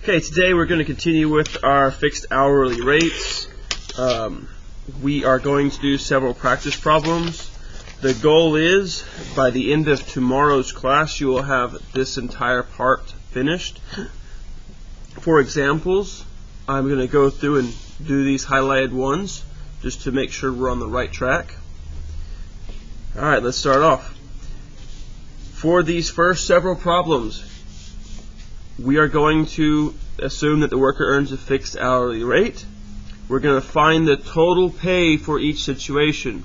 Okay, today we're going to continue with our fixed hourly rates. We are going to do several practice problems. The goal is, by the end of tomorrow's class, you will have this entire part finished. For examples, I'm going to go through and do these highlighted ones, just to make sure we're on the right track. Alright, let's start off. For these first several problems, we are going to assume that the worker earns a fixed hourly rate. We're going to find the total pay for each situation.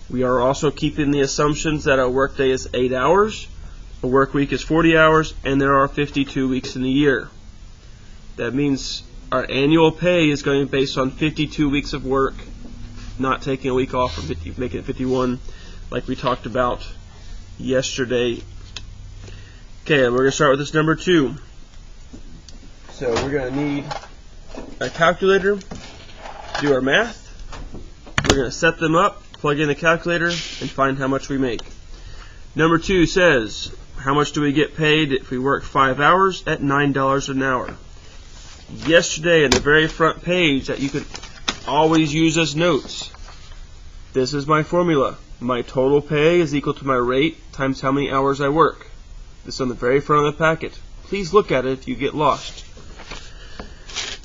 We are also keeping the assumptions that a workday is 8 hours, a work week is 40 hours, and there are 52 weeks in a year. That means our annual pay is going to be based on 52 weeks of work, not taking a week off or making it 51 like we talked about yesterday. Okay, we're going to start with this number 2. So we're going to need a calculator to do our math. We're going to set them up, plug in the calculator, and find how much we make. Number 2 says, how much do we get paid if we work 5 hours at $9 an hour? Yesterday, in the very front page that you could always use as notes, this is my formula. My total pay is equal to my rate times how many hours I work. This is on the very front of the packet. Please look at it if you get lost.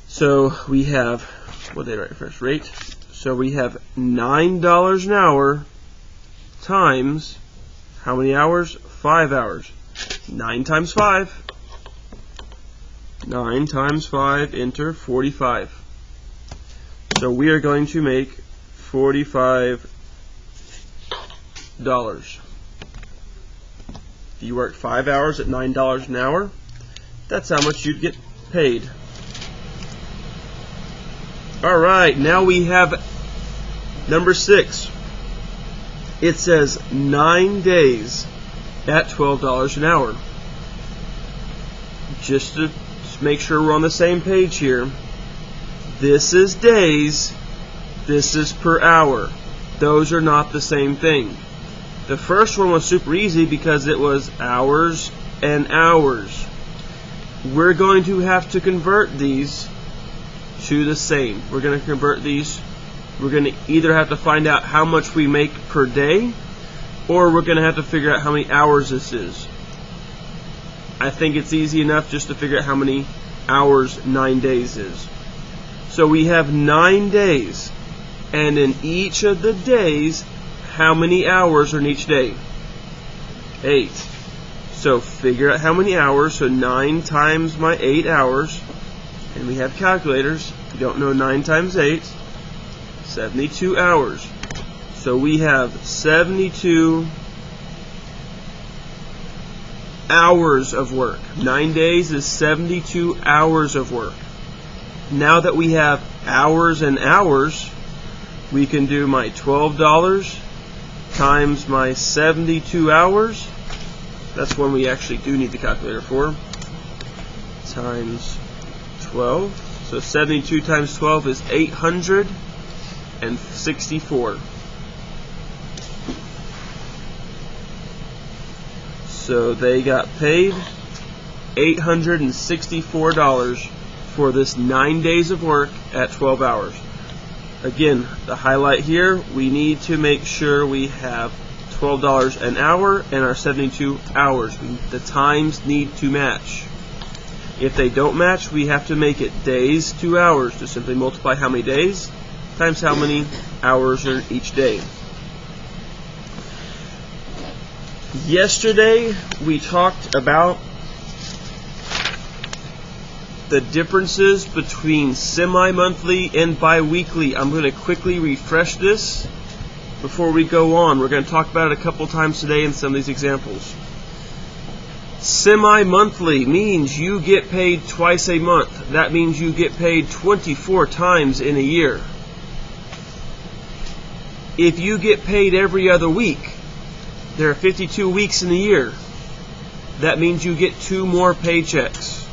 So we have, what did I write first? Rate. So we have $9 an hour times how many hours? 5 hours. 9 times 5. 9 times 5, enter, 45. So we are going to make $45. If you work 5 hours at $9 an hour, that's how much you'd get paid. Alright, now we have number 6. It says 9 days at $12 an hour. Just to make sure we're on the same page here, this is days, this is per hour. Those are not the same thing. The first one was super easy because it was hours and hours. We're going to have to convert these to the same. We're going to convert these. We're going to either have to find out how much we make per day, or we're going to have to figure out how many hours this is. I think it's easy enough just to figure out how many hours 9 days is. So we have 9 days, and in each of the days, how many hours are in each day? 8. So figure out how many hours. So 9 times my 8 hours, and we have calculators. If you don't know 9 times 8, 72 hours. So we have 72 hours of work. 9 days is 72 hours of work. Now that we have hours and hours, we can do my $12 times my 72 hours. That's one we actually do need the calculator for. Times 12. So 72 times 12 is 864. So they got paid $864 for this 9 days of work at 12 hours. Again, the highlight here, we need to make sure we have $12 an hour and our 72 hours. The times need to match. If they don't match, we have to make it days to hours. Just simply multiply how many days times how many hours are each day. Yesterday, we talked about the differences between semi-monthly and bi-weekly. I'm going to quickly refresh this before we go on. We're going to talk about it a couple times today in some of these examples. Semi-monthly means you get paid twice a month. That means you get paid 24 times in a year. If you get paid every other week, there are 52 weeks in a year. That means you get 2 more paychecks.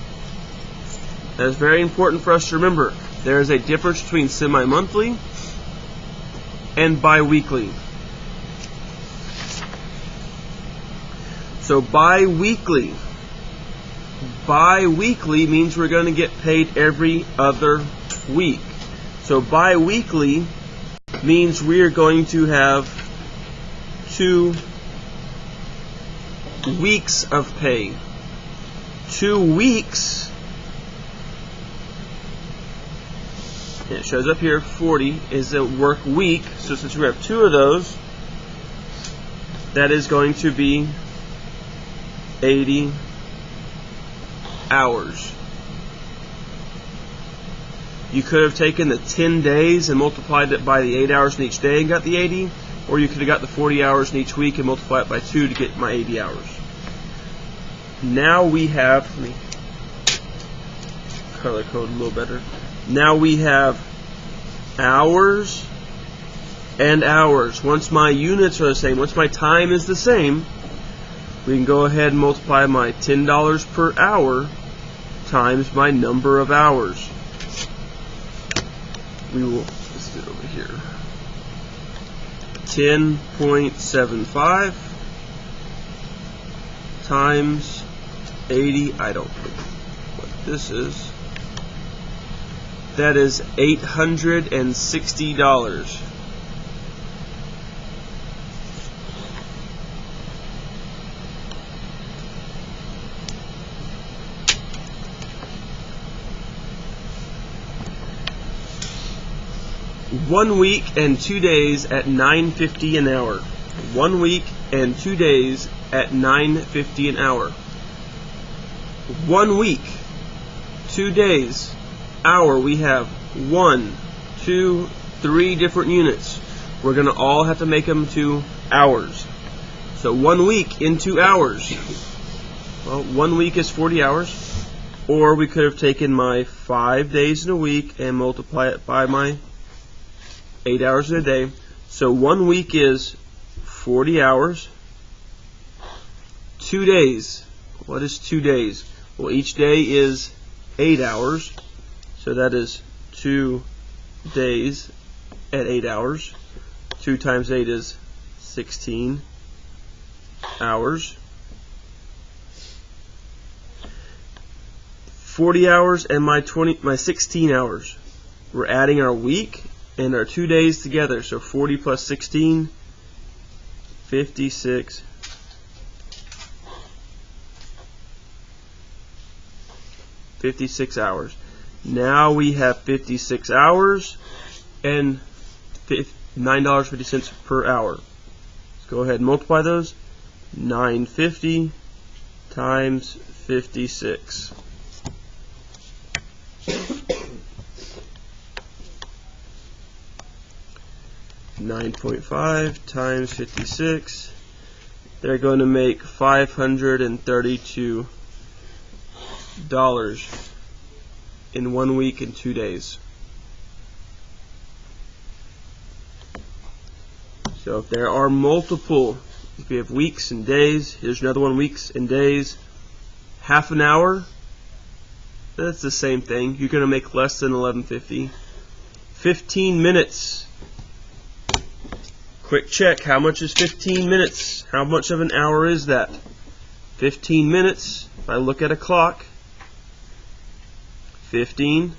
That is very important for us to remember. There is a difference between semi-monthly and bi-weekly. So bi-weekly Bi-weekly means we're going to get paid every other week. So bi-weekly means we're going to have 2 weeks of pay. 2 weeks, it shows up here, 40 is a work week. So since we have 2 of those, that is going to be 80 hours. You could have taken the 10 days and multiplied it by the 8 hours in each day and got the 80, or you could have got the 40 hours in each week and multiplied it by 2 to get my 80 hours. Now we have, let me color code a little better. Now we have hours and hours. Once my units are the same, once my time is the same, we can go ahead and multiply my $10 per hour times my number of hours. We will, let's do it over here. 10.75 times 80, I don't know what this is. That is $860. One week and 2 days at $9.50 an hour. 1 week and 2 days at $9.50 an hour. 1 week, 2 days, hour. We have 1, 2, 3 different units. We're going to all have to make them to hours. So 1 week in 2 hours. Well, 1 week is 40 hours. Or we could have taken my 5 days in a week and multiply it by my 8 hours in a day. So 1 week is 40 hours. 2 days. What is 2 days? Well, each day is 8 hours. So that is 2 days at 8 hours. 2 times 8 is 16 hours. 40 hours and my 16 hours. We're adding our week and our 2 days together. So 40 plus 16, 56. 56 hours. Now we have 56 hours and $9.50 per hour. Let's go ahead and multiply those. 950 times 56. 9.5 times 56. They're going to make $532 in 1 week and 2 days. So if there are multiple, if we have weeks and days, here's another one, weeks and days, half an hour, that's the same thing. You're going to make less than $11.50. 15 minutes. Quick check, how much is 15 minutes? How much of an hour is that? 15 minutes, if I look at a clock, 15,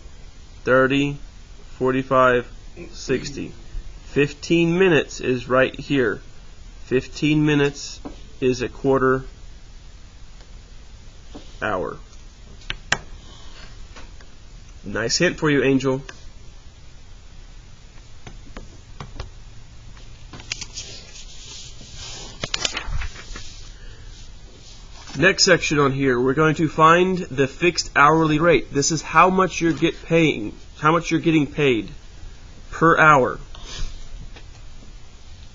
30, 45, 60. 15 minutes is right here. 15 minutes is a quarter hour. Nice hint for you, Angel. Next section on here, we're going to find the fixed hourly rate. This is how much you're getting paid per hour.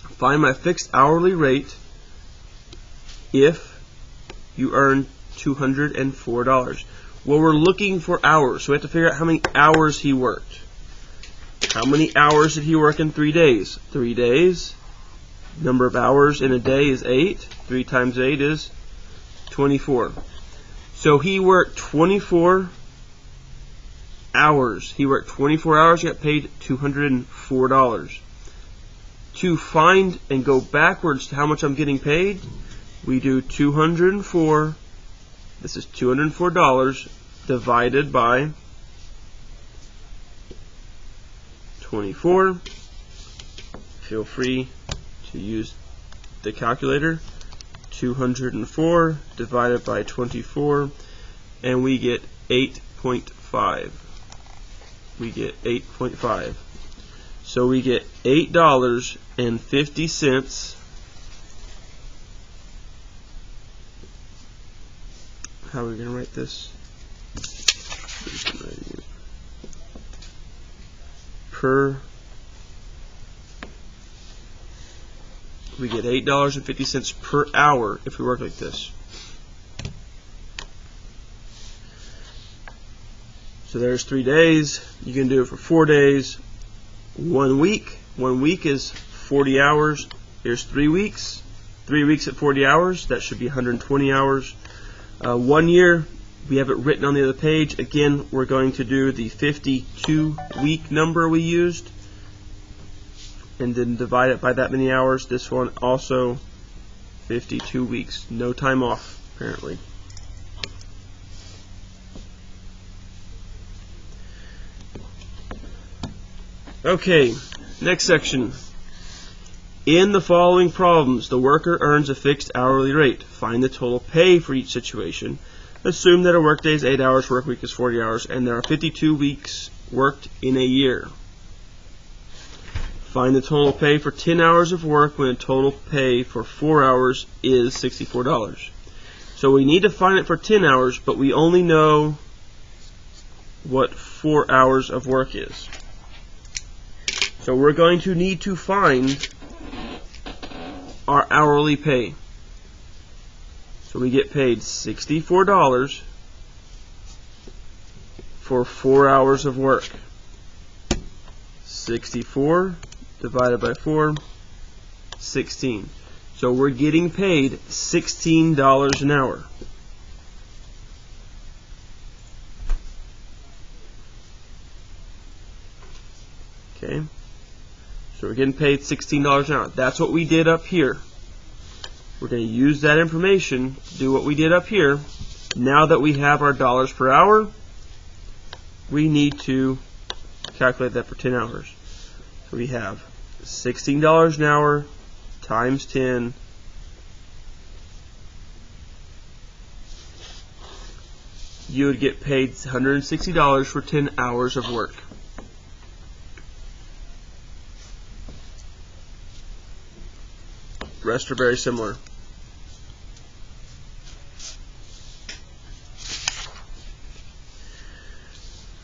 Find my fixed hourly rate if you earn $204. Well, we're looking for hours, so we have to figure out how many hours he worked. How many hours did he work in 3 days? 3 days. Number of hours in a day is 8. 3 times 8 is 24. So he worked 24 hours. He worked 24 hours, he got paid $204. To find and go backwards to how much I'm getting paid, we do 204 This is $204 divided by 24. Feel free to use the calculator. 204 divided by 24, and we get 8.5. We get 8.5. So we get $8.50. How are we going to write this? We get $8.50 per hour if we work like this. So there's 3 days. You can do it for 4 days. 1 week. 1 week is 40 hours. Here's 3 weeks. 3 weeks at 40 hours. That should be 120 hours. 1 year. We have it written on the other page. Again, we're going to do the 52-week number we used, and then divide it by that many hours. This one also 52 weeks. No time off, apparently. Okay, next section. In the following problems, the worker earns a fixed hourly rate. Find the total pay for each situation. Assume that a workday is 8 hours, work week is 40 hours, and there are 52 weeks worked in a year. Find the total pay for 10 hours of work when the total pay for 4 hours is $64. So we need to find it for 10 hours, but we only know what 4 hours of work is. So we're going to need to find our hourly pay. So we get paid $64 for 4 hours of work. 64 divided by 4, 16. So we're getting paid $16 an hour. Okay. So we're getting paid $16 an hour. That's what we did up here. We're going to use that information to do what we did up here. Now that we have our dollars per hour, we need to calculate that for 10 hours. So we have $16 an hour times 10 . You would get paid $160 for 10 hours of work. The rest are very similar.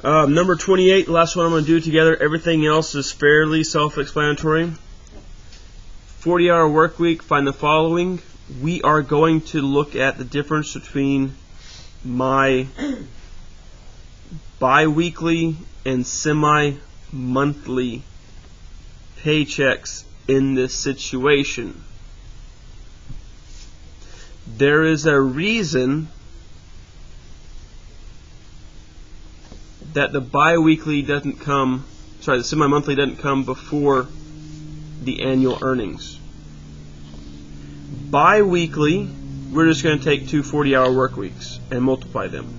Number 28, the last one I'm going to do together. Everything else is fairly self-explanatory. 40-hour work week, find the following. We are going to look at the difference between my bi-weekly and semi-monthly paychecks in this situation. There is a reason that the bi-weekly doesn't come, the semi-monthly doesn't come before the annual earnings. Bi-weekly, we're just going to take 2 40-hour work weeks and multiply them.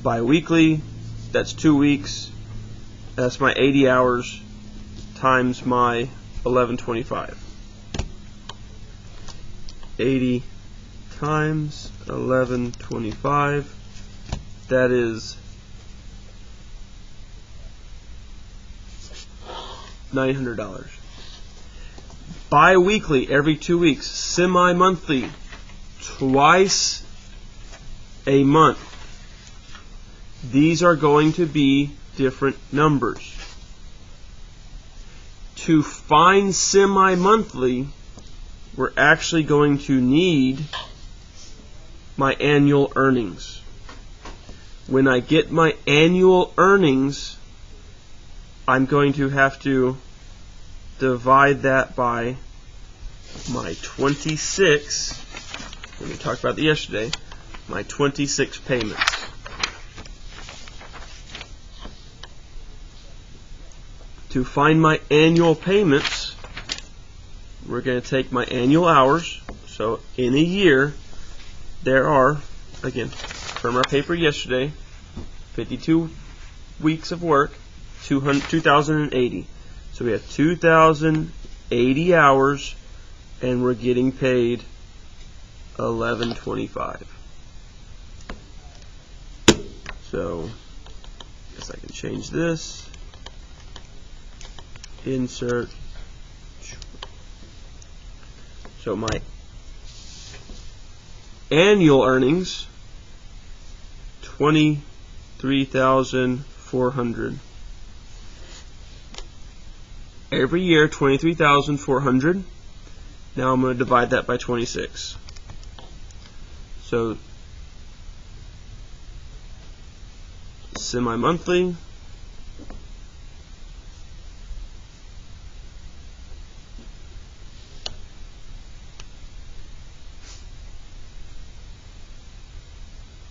Bi-weekly, that's 2 weeks. That's my 80 hours times my 1125. 80 times 1125. That is $900. Bi-weekly, every 2 weeks. Semi-monthly, twice a month. These are going to be different numbers. To find semi-monthly, we're actually going to need my annual earnings. When I get my annual earnings, I'm going to have to divide that by my 26, we talked about that yesterday, my 26 payments. To find my annual payments, we're going to take my annual hours. So in a year, there are, again, from our paper yesterday, 52 weeks of work, 2,080. So we have 2,080 hours, and we're getting paid $11.25. So, I guess I can change this. Insert. So my annual earnings, 23,400. Every year, 23,400. Now I'm going to divide that by 26. So semi-monthly,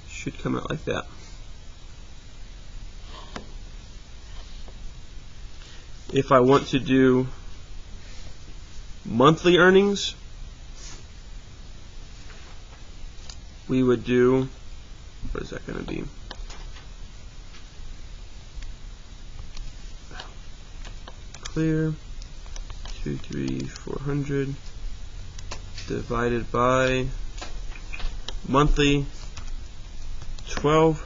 should come out like that. If I want to do monthly earnings, we would do, what is that going to be? Clear, 2,3,400 divided by monthly, 12.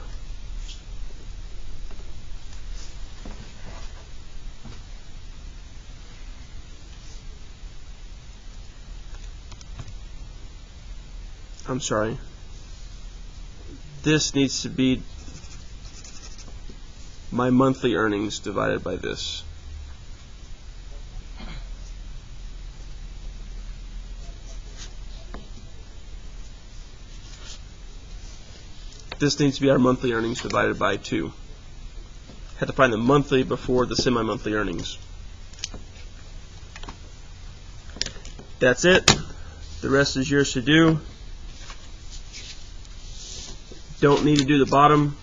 I'm sorry. This needs to be my monthly earnings divided by this. This needs to be our monthly earnings divided by 2. Had to find the monthly before the semi-monthly earnings. That's it. The rest is yours to do. Don't need to do the bottom.